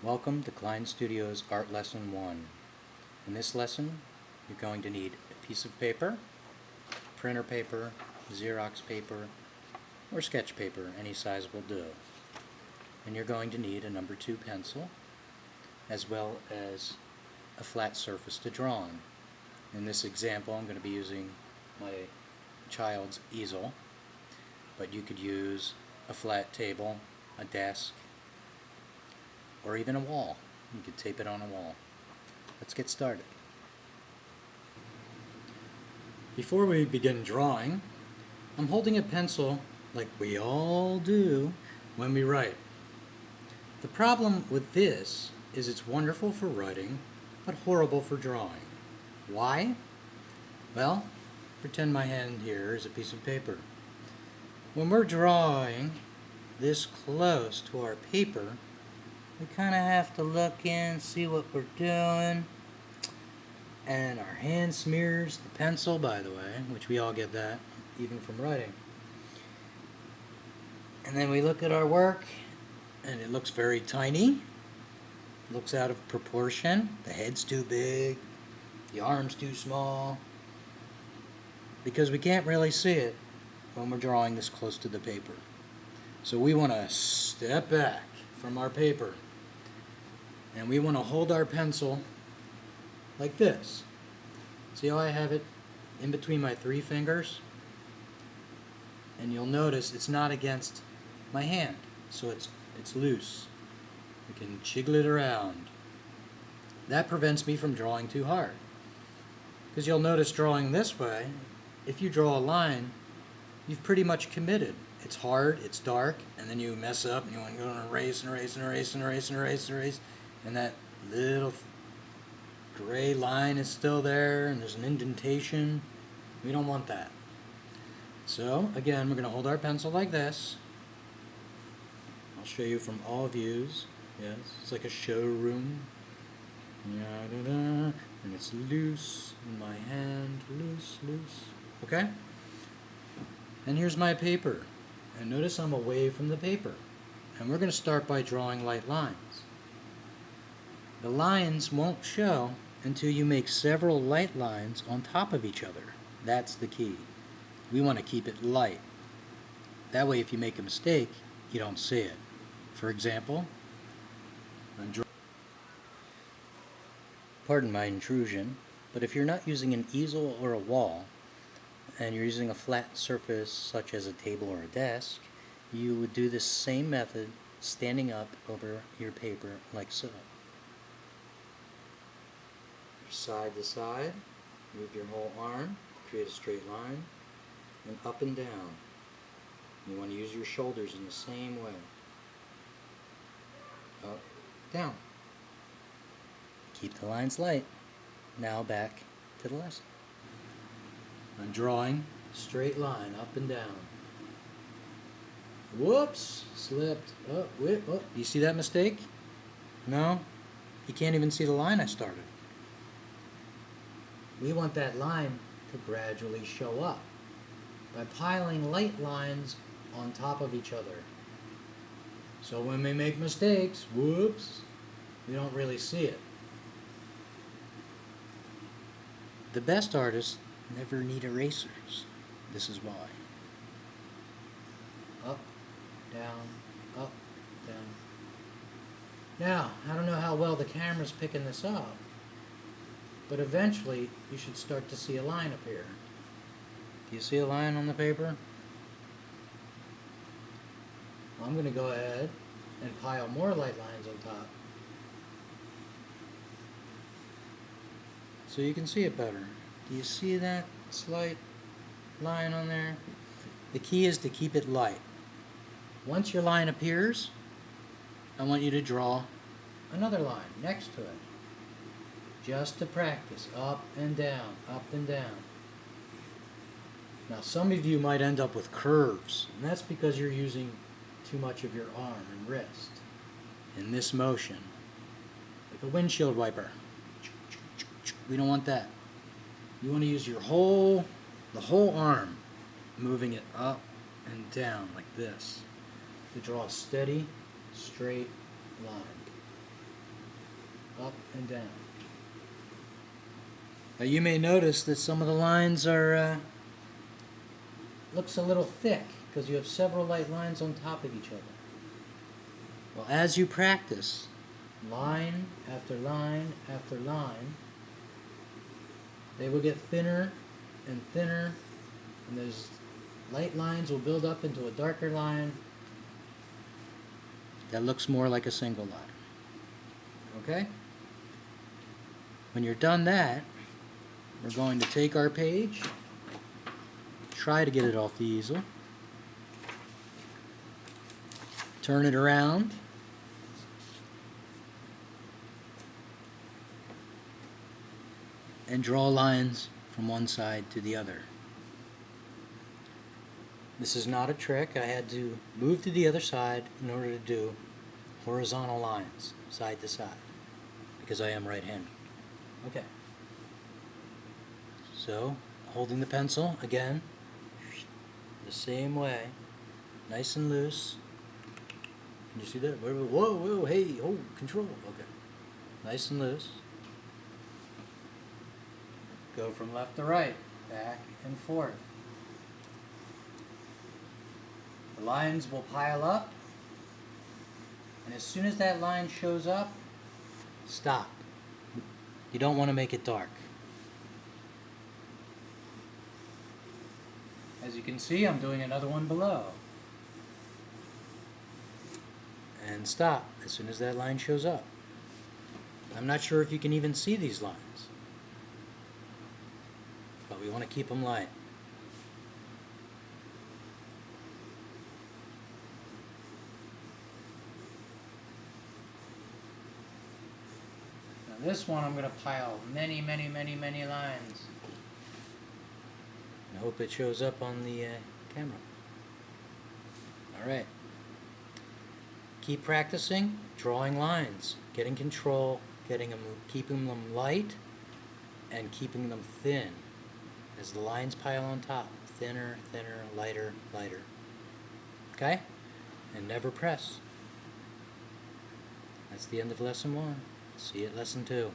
Welcome to KlineStudios Art Lesson 1. In this lesson, you're going to need a piece of paper, printer paper, Xerox paper, or sketch paper, any size will do. And you're going to need a number 2 pencil, as well as a flat surface to draw on. In this example, I'm going to be using my child's easel, but you could use a flat table, a desk, or even a wall. You could tape it on a wall. Let's get started. Before we begin drawing, I'm holding a pencil like we all do when we write. The problem with this is it's wonderful for writing, but horrible for drawing. Why? Well, pretend my hand here is a piece of paper. When we're drawing this close to our paper, we kind of have to look in, see what we're doing, and our hand smears the pencil, by the way, which we all get that, even from writing. And then we look at our work, and it looks very tiny, looks out of proportion, the head's too big, the arm's too small, because we can't really see it when we're drawing this close to the paper. So we want to step back from our paper, and we want to hold our pencil like this. See how I have it in between my 3 fingers? And you'll notice it's not against my hand, so it's loose. We can jiggle it around. That prevents me from drawing too hard. Because you'll notice drawing this way, if you draw a line, you've pretty much committed. It's hard, it's dark, and then you mess up and you want to go and erase and erase and erase and erase and erase and erase, and that little gray line is still there and there's an indentation. We don't want that. So again, we're going to hold our pencil like this. I'll show you from all views. Yes, it's like a showroom. And it's loose in my hand, loose. Okay? And here's my paper. And notice I'm away from the paper. And we're going to start by drawing light lines. The lines won't show until you make several light lines on top of each other. That's the key. We want to keep it light. That way if you make a mistake, you don't see it. For example, pardon my intrusion, but if you're not using an easel or a wall, and you're using a flat surface such as a table or a desk, you would do the same method standing up over your paper like so. Side to side, move your whole arm, create a straight line, and up and down. You want to use your shoulders in the same way. Up, down. Keep the lines light. Now back to the lesson. I'm drawing straight line up and down. Whoops, slipped. Oh, wait, oh. You see that mistake? No? You can't even see the line I started. We want that line to gradually show up by piling light lines on top of each other. So when we make mistakes, whoops, we don't really see it. The best artists never need erasers. This is why. Up, down, up, down. Now, I don't know how well the camera's picking this up, but eventually you should start to see a line appear. Do you see a line on the paper? I'm going to go ahead and pile more light lines on top so you can see it better. Do you see that slight line on there? The key is to keep it light. Once your line appears, I want you to draw another line next to it. Just to practice, up and down, up and down. Now some of you might end up with curves, and that's because you're using too much of your arm and wrist in this motion, like a windshield wiper. We don't want that. You want to use the whole arm, moving it up and down like this to draw a steady, straight line. up and down. Now you may notice that some of the lines are looks a little thick because you have several light lines on top of each other. Well, as you practice, line after line after line, they will get thinner and thinner, and those light lines will build up into a darker line that looks more like a single line. Okay? When you're done that, we're going to take our page, try to get it off the easel, turn it around, and draw lines from one side to the other. This is not a trick. I had to move to the other side in order to do horizontal lines, side to side, because I am right-handed. Okay. So, holding the pencil, again, the same way, nice and loose. Can you see that? Whoa, whoa, hey, oh, control. Okay. Nice and loose. Go from left to right, back and forth. The lines will pile up, and as soon as that line shows up, stop. You don't want to make it dark. As you can see, I'm doing another one below. And stop as soon as that line shows up. I'm not sure if you can even see these lines, but we want to keep them light. Now this one I'm going to pile many lines. I hope it shows up on the camera. Alright. Keep practicing drawing lines, getting control, keeping them light, and keeping them thin. As the lines pile on top, thinner, thinner, lighter, lighter. Okay? And never press. That's the end of lesson 1. See you at lesson 2.